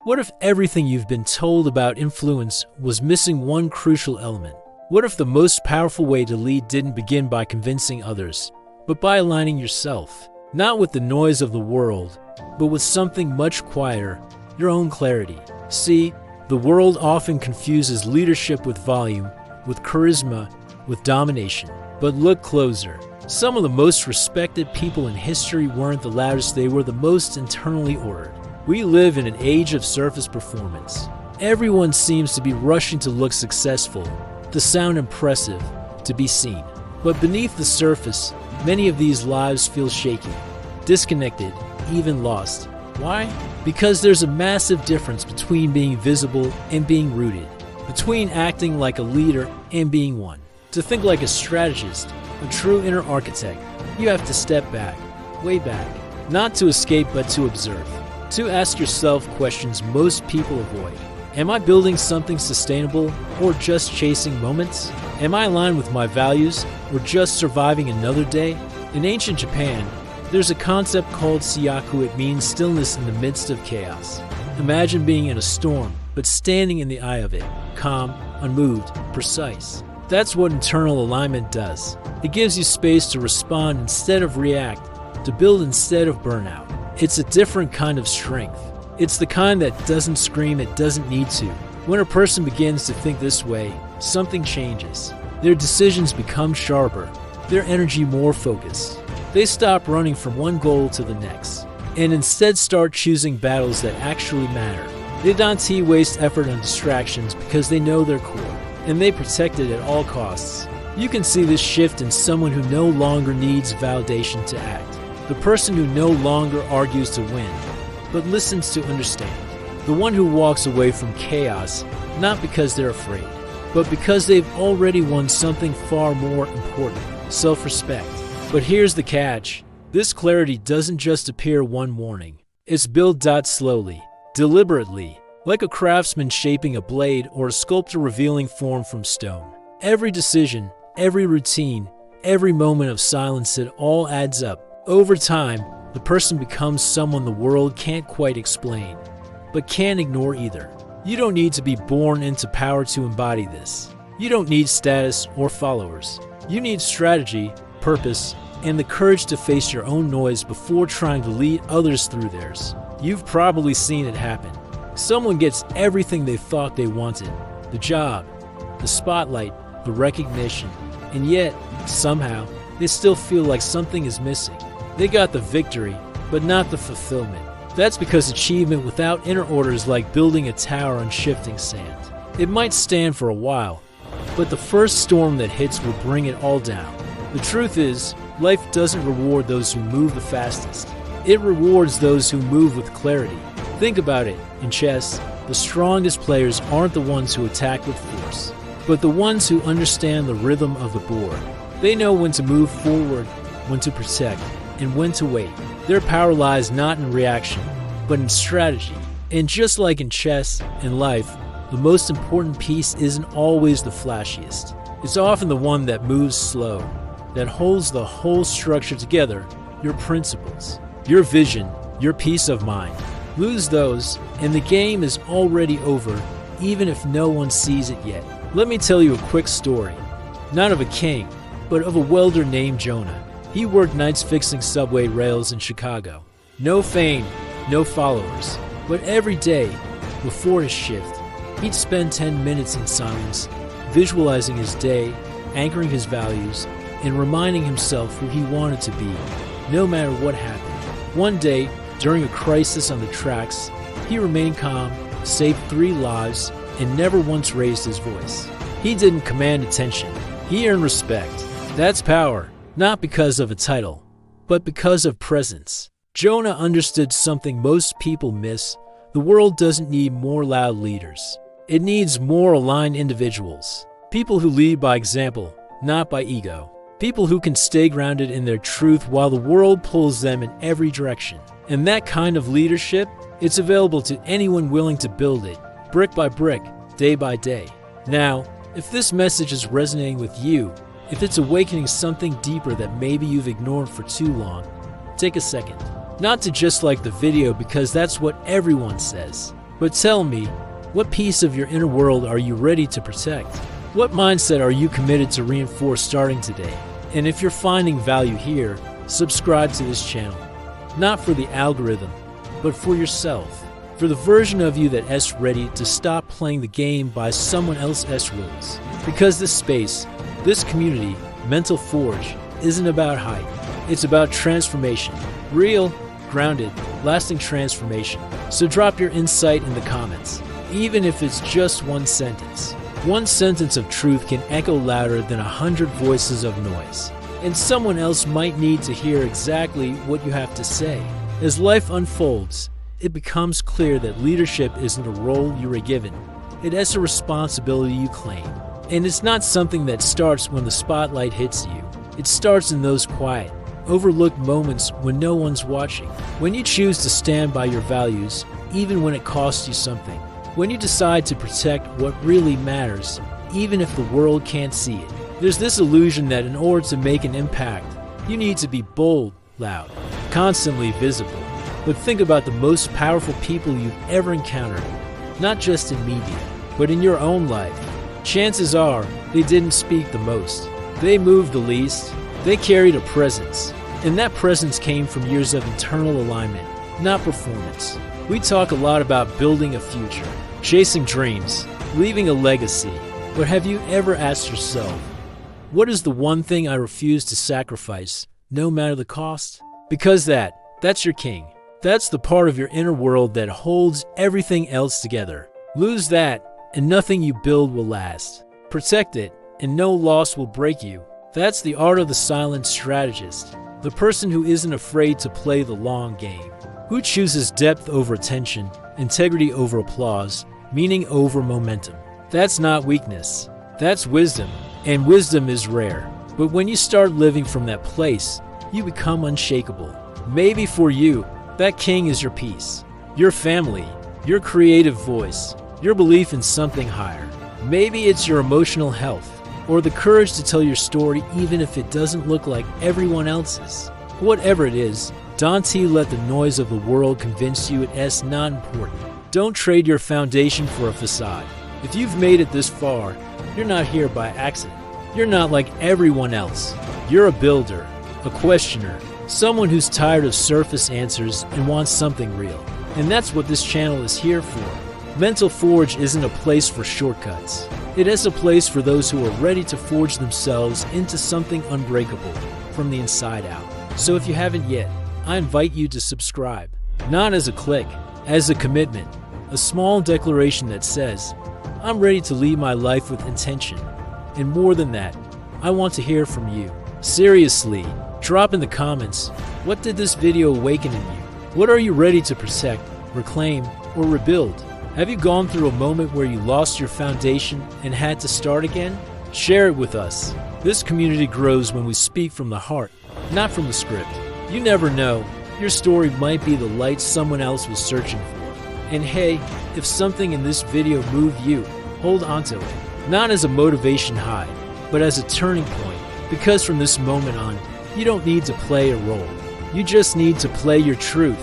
What if everything you've been told about influence was missing one crucial element? What if the most powerful way to lead didn't begin by convincing others, but by aligning yourself? Not with the noise of the world, but with something much quieter, your own clarity. See, the world often confuses leadership with volume, with charisma, with domination. But look closer. Some of the most respected people in history weren't the loudest, they were the most internally ordered. We live in an age of surface performance. Everyone seems to be rushing to look successful, to sound impressive, to be seen. But beneath the surface, many of these lives feel shaky, disconnected, even lost. Why? Because there's a massive difference between being visible and being rooted, between acting like a leader and being one. To think like a strategist, a true inner architect, you have to step back, way back, not to escape but to observe, to ask yourself questions most people avoid. Am I building something sustainable or just chasing moments? Am I aligned with my values or just surviving another day? In ancient Japan, there's a concept called syaku. It means stillness in the midst of chaos. Imagine being in a storm, but standing in the eye of it, calm, unmoved, precise. That's what internal alignment does. It gives you space to respond instead of react, to build instead of burn out. It's a different kind of strength. It's the kind that doesn't scream it doesn't need to. When a person begins to think this way, something changes. Their decisions become sharper, their energy more focused. They stop running from one goal to the next, and instead start choosing battles that actually matter. They don't waste effort on distractions because they know their core, and they protect it at all costs. You can see this shift in someone who no longer needs validation to act. The person who no longer argues to win, but listens to understand. The one who walks away from chaos, not because they're afraid, but because they've already won something far more important, self-respect. But here's the catch. This clarity doesn't just appear one morning. It's built slowly, deliberately, like a craftsman shaping a blade or a sculptor revealing form from stone. Every decision, every routine, every moment of silence, it all adds up. Over time, the person becomes someone the world can't quite explain, but can't ignore either. You don't need to be born into power to embody this. You don't need status or followers. You need strategy, purpose, and the courage to face your own noise before trying to lead others through theirs. You've probably seen it happen. Someone gets everything they thought they wanted, the job, the spotlight, the recognition, and yet, somehow, they still feel like something is missing. They got the victory, but not the fulfillment. That's because achievement without inner order is like building a tower on shifting sand. It might stand for a while, but the first storm that hits will bring it all down. The truth is, life doesn't reward those who move the fastest. It rewards those who move with clarity. Think about it. In chess, the strongest players aren't the ones who attack with force, but the ones who understand the rhythm of the board. They know when to move forward, when to protect, and when to wait. Their power lies not in reaction, but in strategy. And just like in chess and life, the most important piece isn't always the flashiest. It's often the one that moves slow, that holds the whole structure together, your principles, your vision, your peace of mind. Lose those, and the game is already over, even if no one sees it yet. Let me tell you a quick story. Not of a king, but of a welder named Jonah. He worked nights fixing subway rails in Chicago. No fame, no followers. But every day, before his shift, he'd spend 10 minutes in silence, visualizing his day, anchoring his values, and reminding himself who he wanted to be, no matter what happened. One day, during a crisis on the tracks, he remained calm, saved 3 lives, and never once raised his voice. He didn't command attention. He earned respect. That's power. Not because of a title, but because of presence. Jonah understood something most people miss. The world doesn't need more loud leaders. It needs more aligned individuals. People who lead by example, not by ego. People who can stay grounded in their truth while the world pulls them in every direction. And that kind of leadership, it's available to anyone willing to build it, brick by brick, day by day. Now, if this message is resonating with you, if it's awakening something deeper that maybe you've ignored for too long, take a second. Not to just like the video because that's what everyone says, But tell me, what piece of your inner world are you ready to protect? What mindset are you committed to reinforce starting today? And if you're finding value here, subscribe to this channel. Not for the algorithm, but for yourself. For the version of you that is ready to stop playing the game by someone else's rules. Because this space, this community, Mental Forge, isn't about hype. It's about transformation. Real, grounded, lasting transformation. So drop your insight in the comments, even if it's just one sentence. One sentence of truth can echo louder than 100 voices of noise. And someone else might need to hear exactly what you have to say. As life unfolds, it becomes clear that leadership isn't a role you were given. It is a responsibility you claim. And it's not something that starts when the spotlight hits you. It starts in those quiet, overlooked moments when no one's watching. When you choose to stand by your values, even when it costs you something. When you decide to protect what really matters, even if the world can't see it. There's this illusion that in order to make an impact, you need to be bold, loud, constantly visible. But think about the most powerful people you've ever encountered, not just in media, but in your own life. Chances are, they didn't speak the most. They moved the least. They carried a presence. And that presence came from years of internal alignment, not performance. We talk a lot about building a future, chasing dreams, leaving a legacy. But have you ever asked yourself, what is the one thing I refuse to sacrifice, no matter the cost? Because that's your king. That's the part of your inner world that holds everything else together. Lose that, and nothing you build will last. Protect it, and no loss will break you. That's the art of the silent strategist, the person who isn't afraid to play the long game, who chooses depth over attention, integrity over applause, meaning over momentum. That's not weakness. That's wisdom, and wisdom is rare. But when you start living from that place, you become unshakable. Maybe for you, that king is your peace, your family, your creative voice, your belief in something higher. Maybe it's your emotional health, or the courage to tell your story even if it doesn't look like everyone else's. Whatever it is, don't let the noise of the world convince you it is not important. Don't trade your foundation for a facade. If you've made it this far, you're not here by accident. You're not like everyone else. You're a builder, a questioner, someone who's tired of surface answers and wants something real. And that's what this channel is here for. Mental Forge isn't a place for shortcuts. It is a place for those who are ready to forge themselves into something unbreakable from the inside out. So if you haven't yet, I invite you to subscribe. Not as a click, as a commitment. A small declaration that says, I'm ready to lead my life with intention. And more than that, I want to hear from you. Seriously, drop in the comments, what did this video awaken in you? What are you ready to protect, reclaim, or rebuild? Have you gone through a moment where you lost your foundation and had to start again? Share it with us. This community grows when we speak from the heart, not from the script. You never know, your story might be the light someone else was searching for. And hey, if something in this video moved you, hold on to it. Not as a motivation high, but as a turning point. Because from this moment on, you don't need to play a role. You just need to play your truth.